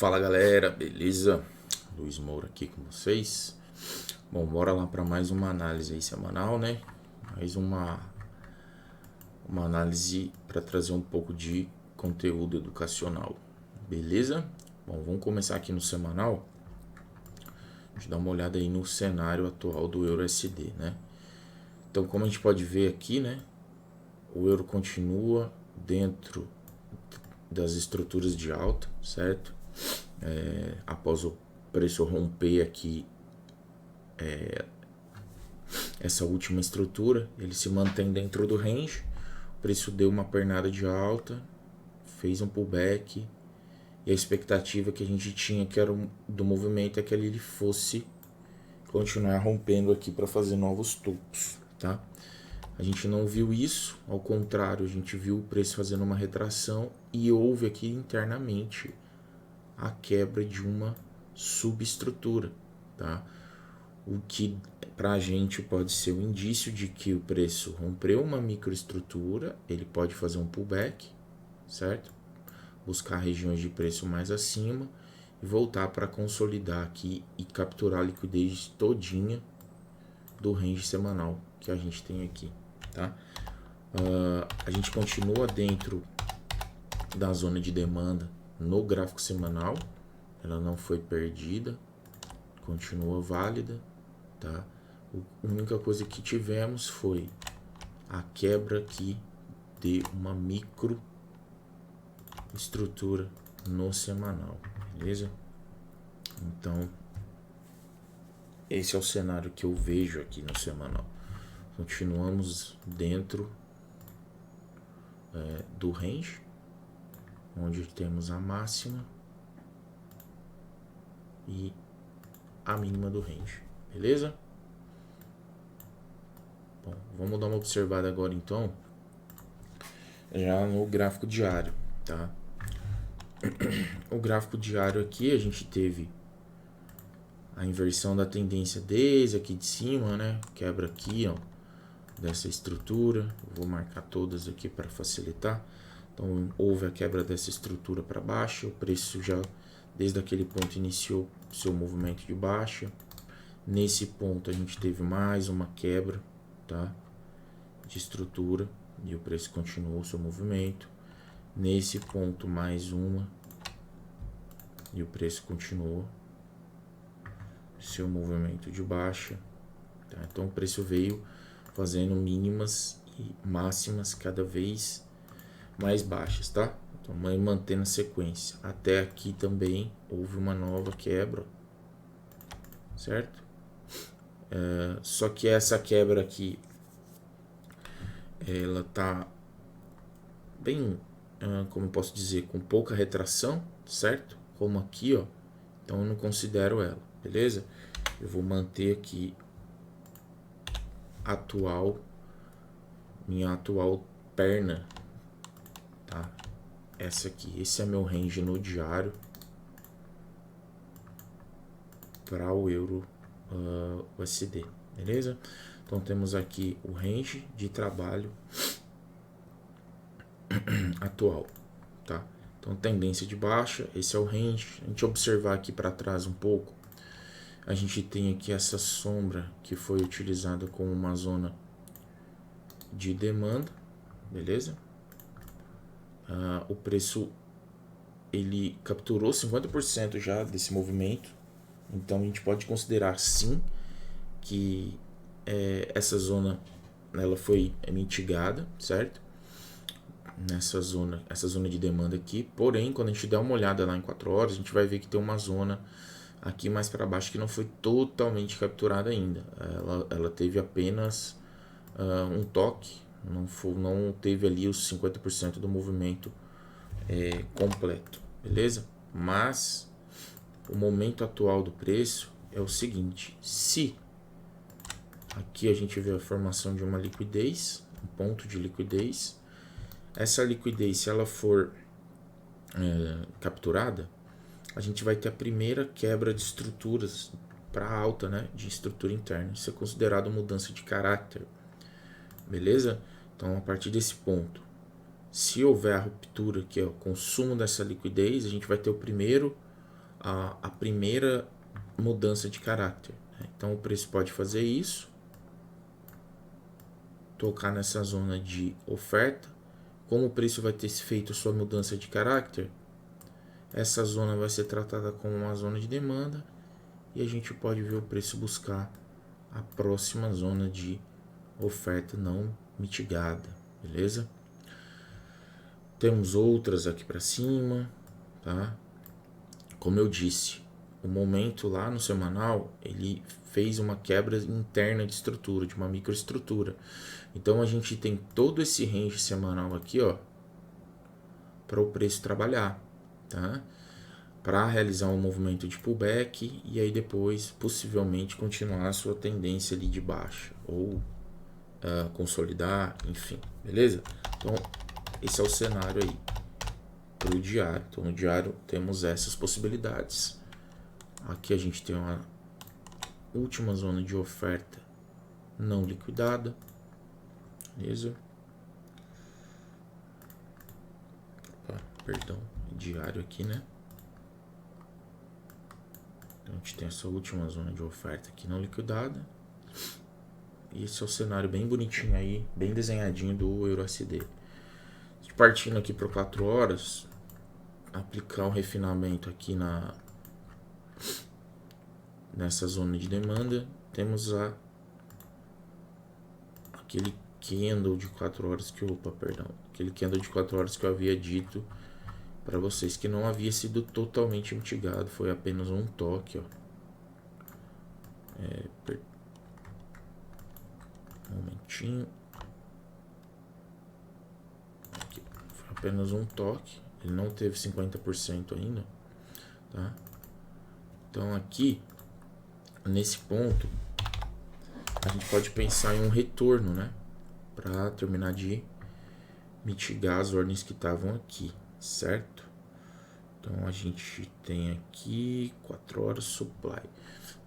Fala galera, beleza? Luiz Moura aqui com vocês. Bom, bora lá para mais uma análise aí semanal, né? Mais uma análise para trazer um pouco de conteúdo educacional, beleza? Bom, vamos começar aqui no semanal. Deixa eu dar uma olhada aí no cenário atual do EURUSD, né? Então, como a gente pode ver aqui, né? O euro continua dentro das estruturas de alta, certo? Após o preço romper aqui essa última estrutura, ele se mantém dentro do range, o preço deu uma pernada de alta, fez um pullback, e a expectativa que a gente tinha que era do movimento é que ele fosse continuar rompendo aqui para fazer novos topos, tá? A gente não viu isso, ao contrário, a gente viu o preço fazendo uma retração e houve aqui internamente a quebra de uma subestrutura, tá? O que para a gente pode ser um indício de que o preço rompeu uma microestrutura, ele pode fazer um pullback, certo? Buscar regiões de preço mais acima e voltar para consolidar aqui e capturar a liquidez todinha do range semanal que a gente tem aqui, tá? A gente continua dentro da zona de demanda no gráfico semanal, ela não foi perdida, continua válida, tá? A única coisa que tivemos foi a quebra aqui de uma micro estrutura no semanal, beleza? Então, esse é o cenário que eu vejo aqui no semanal. Continuamos dentro do range, onde temos a máxima e a mínima do range, beleza? Bom, vamos dar uma observada agora então já no gráfico diário, tá? O gráfico diário aqui a gente teve a inversão da tendência desde aqui de cima, né? Quebra aqui, ó, dessa estrutura. Vou marcar todas aqui para facilitar. Então houve a quebra dessa estrutura para baixo, o preço já desde aquele ponto iniciou seu movimento de baixa. Nesse ponto a gente teve mais uma quebra, tá? De estrutura e o preço continuou seu movimento. Nesse ponto mais uma e o preço continuou seu movimento de baixa, tá? Então o preço veio fazendo mínimas e máximas cada vez mais baixas, tá? Então mantendo a sequência. Até aqui também houve uma nova quebra, certo? Só que essa quebra aqui ela tá bem, como eu posso dizer, com pouca retração, certo? Como aqui, ó. Então eu não considero ela, beleza? Eu vou manter aqui minha atual perna, tá? Essa aqui, esse é meu range no diário para o euro USD, beleza? Então temos aqui o range de trabalho atual, tá? Então tendência de baixa, esse é o range. A gente observar aqui para trás um pouco, a gente tem aqui essa sombra que foi utilizada como uma zona de demanda, beleza? O preço ele capturou 50% já desse movimento, então a gente pode considerar sim que essa zona ela foi mitigada, certo? Essa zona de demanda aqui, porém quando a gente der uma olhada lá em 4 horas, a gente vai ver que tem uma zona aqui mais para baixo que não foi totalmente capturada ainda. Ela teve apenas um toque, não teve ali os 50% do movimento completo, beleza? Mas o momento atual do preço é o seguinte: se aqui a gente vê a formação de uma liquidez, um ponto de liquidez, essa liquidez, se ela for capturada, a gente vai ter a primeira quebra de estruturas para alta, né, de estrutura interna. Isso é considerado mudança de caráter, beleza? Então, a partir desse ponto, se houver a ruptura, que é o consumo dessa liquidez, a gente vai ter o primeiro a primeira mudança de caráter. Então o preço pode fazer isso, tocar nessa zona de oferta. Como o preço vai ter feito sua mudança de caráter, essa zona vai ser tratada como uma zona de demanda e a gente pode ver o preço buscar a próxima zona de oferta não mitigada, beleza? Temos outras aqui para cima, tá? Como eu disse, o momento lá no semanal, ele fez uma quebra interna de estrutura, de uma microestrutura. Então a gente tem todo esse range semanal aqui, ó, para o preço trabalhar, tá? Para realizar um movimento de pullback e aí depois possivelmente continuar a sua tendência ali de baixa ou consolidar, enfim, beleza? Então esse é o cenário aí para o diário. Então no diário temos essas possibilidades. Aqui a gente tem uma última zona de oferta não liquidada, beleza? Opa, perdão, diário aqui, né? Então a gente tem essa última zona de oferta aqui não liquidada. E esse é o cenário bem bonitinho aí, bem desenhadinho do EURUSD. Partindo aqui para 4 horas, aplicar um refinamento aqui nessa zona de demanda, temos aquele candle de 4 horas aquele candle de 4 horas que eu havia dito para vocês que não havia sido totalmente mitigado, foi apenas um toque, ó. Um momentinho. Aqui, foi apenas um toque, ele não teve 50% ainda, tá? Então aqui, nesse ponto, a gente pode pensar em um retorno, né? Para terminar de mitigar as ordens que estavam aqui, certo? Então a gente tem aqui 4 horas supply.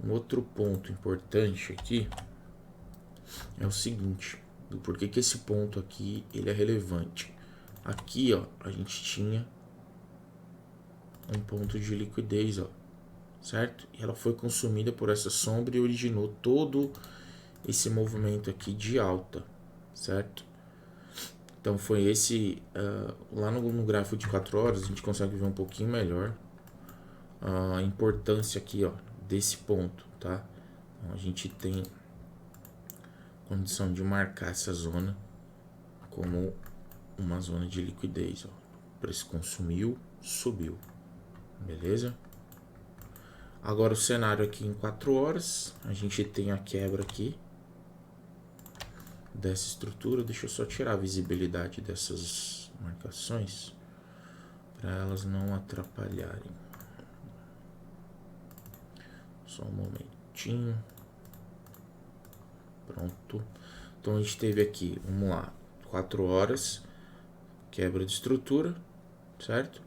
Um outro ponto importante aqui é o seguinte, do porquê que esse ponto aqui ele é relevante. Aqui, ó, a gente tinha um ponto de liquidez, ó, certo? E ela foi consumida por essa sombra e originou todo esse movimento aqui de alta, certo? Então foi esse, lá no gráfico de 4 horas a gente consegue ver um pouquinho melhor a importância aqui, ó, desse ponto, tá? Então a gente tem condição de marcar essa zona como uma zona de liquidez, ó. O preço consumiu, subiu, beleza? Agora o cenário aqui em 4 horas, a gente tem a quebra aqui dessa estrutura. Deixa eu só tirar a visibilidade dessas marcações para elas não atrapalharem. Só um momentinho. Pronto. Então a gente teve aqui, vamos lá, 4 horas, quebra de estrutura, certo?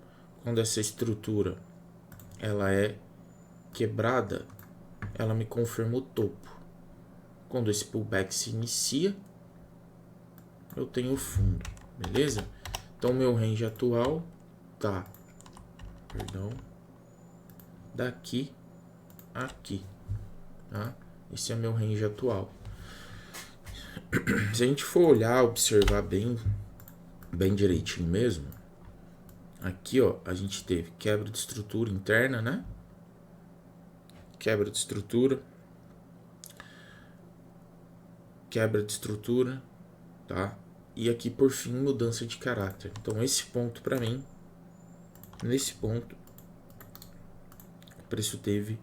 Quando essa estrutura ela é quebrada, ela me confirma o topo. Quando esse pullback se inicia, eu tenho o fundo, beleza? Então meu range atual tá, daqui a aqui, tá? Esse é meu range atual. Se a gente for olhar, observar bem direitinho mesmo, aqui, ó, a gente teve quebra de estrutura interna, né? Quebra de estrutura, tá? E aqui por fim mudança de caráter. Então esse ponto para mim, nesse ponto, o preço teve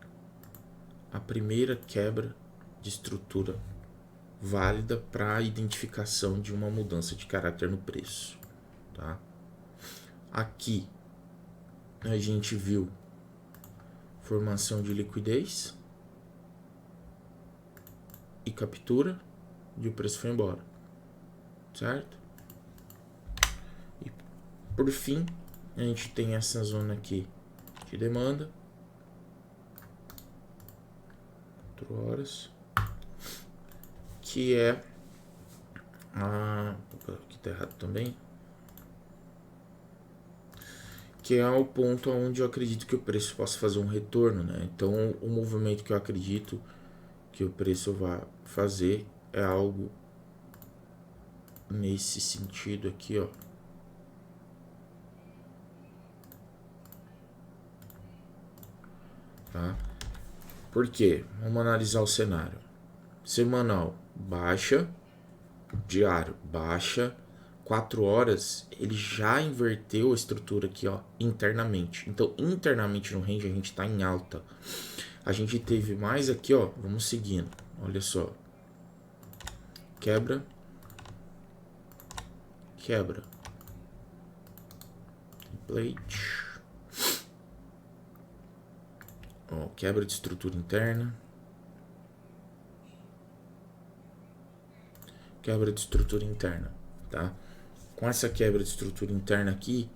a primeira quebra de estrutura válida para a identificação de uma mudança de caráter no preço, tá? Aqui a gente viu formação de liquidez e captura e o preço foi embora, certo? E por fim a gente tem essa zona aqui de demanda, 4 horas, que é aqui tá errado também, que é o ponto onde eu acredito que o preço possa fazer um retorno, né? Então, o movimento que eu acredito que o preço vai fazer é algo nesse sentido aqui, ó. Tá? Por quê? Vamos analisar o cenário. Semanal, baixa. Diário, baixa. 4 horas, ele já inverteu a estrutura aqui, ó, internamente. Então, internamente no range, a gente está em alta. A gente teve mais aqui, ó, vamos seguindo. Olha só. Quebra. Quebra. Template. Ó, quebra de estrutura interna. Quebra de estrutura interna, tá? Com essa quebra de estrutura interna aqui,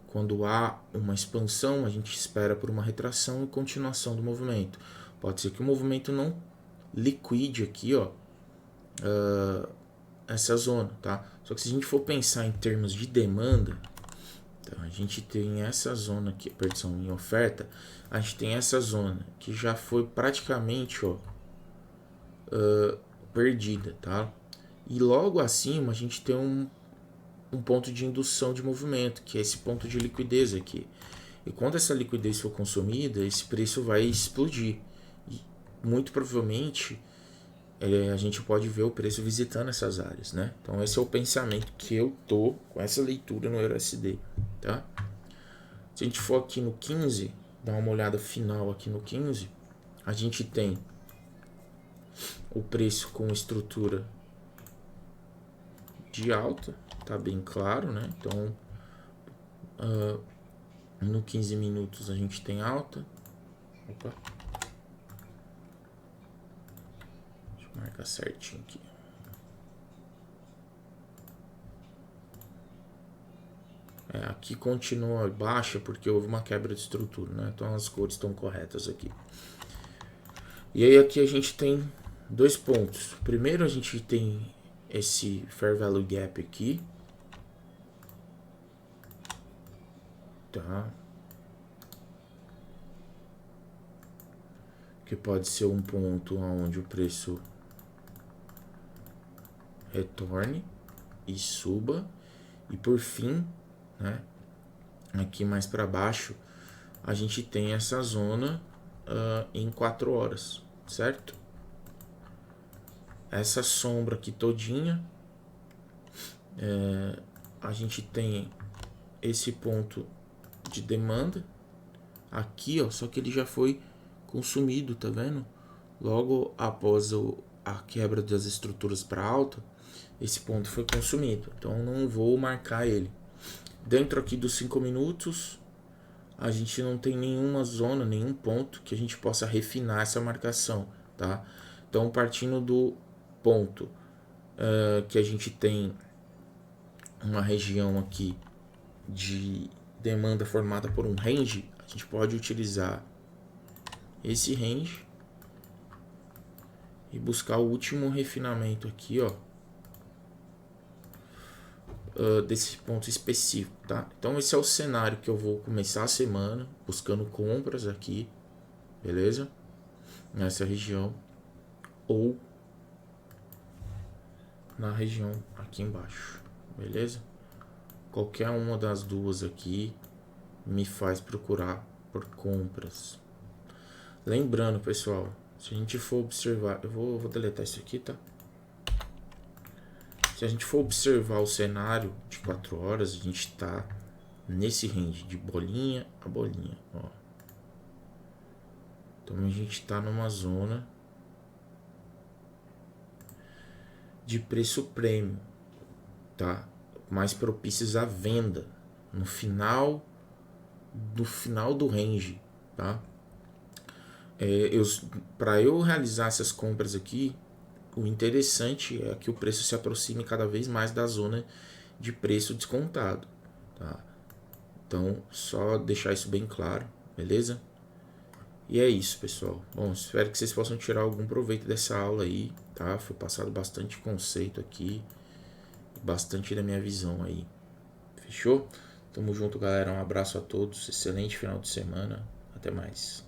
quando há uma expansão, a gente espera por uma retração e continuação do movimento. Pode ser que o movimento não liquide aqui, ó, essa zona, tá? Só que se a gente for pensar em termos de demanda, então a gente tem essa zona aqui, perdão, em oferta, a gente tem essa zona que já foi praticamente, ó, perdida, tá? E logo acima a gente tem um ponto de indução de movimento, que é esse ponto de liquidez aqui. E quando essa liquidez for consumida, esse preço vai explodir. E muito provavelmente a gente pode ver o preço visitando essas áreas, né? Então esse é o pensamento que eu tô com essa leitura no EURUSD, tá? Se a gente for aqui no 15, dar uma olhada final aqui no 15, a gente tem o preço com estrutura de alta, tá bem claro, né? Então, no 15 minutos a gente tem alta. Opa. Deixa eu marcar certinho aqui. Aqui continua baixa porque houve uma quebra de estrutura, né? Então as cores estão corretas aqui. E aí aqui a gente tem dois pontos. Primeiro a gente tem esse Fair Value Gap aqui. Tá? Que pode ser um ponto onde o preço retorne e suba. E por fim, né, aqui mais para baixo, a gente tem essa zona em 4 horas, certo? Essa sombra aqui todinha, a gente tem esse ponto de demanda aqui, ó, só que ele já foi consumido, tá vendo? Logo após a quebra das estruturas para alta, esse ponto foi consumido, então não vou marcar ele. Dentro aqui dos 5 minutos, a gente não tem nenhuma zona, nenhum ponto que a gente possa refinar essa marcação, tá? Então, partindo do ponto que a gente tem uma região aqui de demanda formada por um range, a gente pode utilizar esse range e buscar o último refinamento aqui, ó, desse ponto específico, tá? Então esse é o cenário que eu vou começar a semana buscando compras aqui, beleza? Nessa região ou na região aqui embaixo, beleza? Qualquer uma das duas aqui me faz procurar por compras. Lembrando, pessoal, se a gente for observar, eu vou deletar isso aqui, tá? Se a gente for observar o cenário de 4 horas, a gente está nesse range de bolinha a bolinha, ó. Então a gente está numa zona de preço prêmio, tá? Mais propícios à venda no final do range, tá? Para eu realizar essas compras aqui, o interessante é que o preço se aproxime cada vez mais da zona de preço descontado, tá? Então, só deixar isso bem claro, beleza? E é isso, pessoal. Bom, espero que vocês possam tirar algum proveito dessa aula aí, tá? Foi passado bastante conceito aqui, bastante da minha visão aí. Fechou? Tamo junto, galera. Um abraço a todos. Excelente final de semana. Até mais.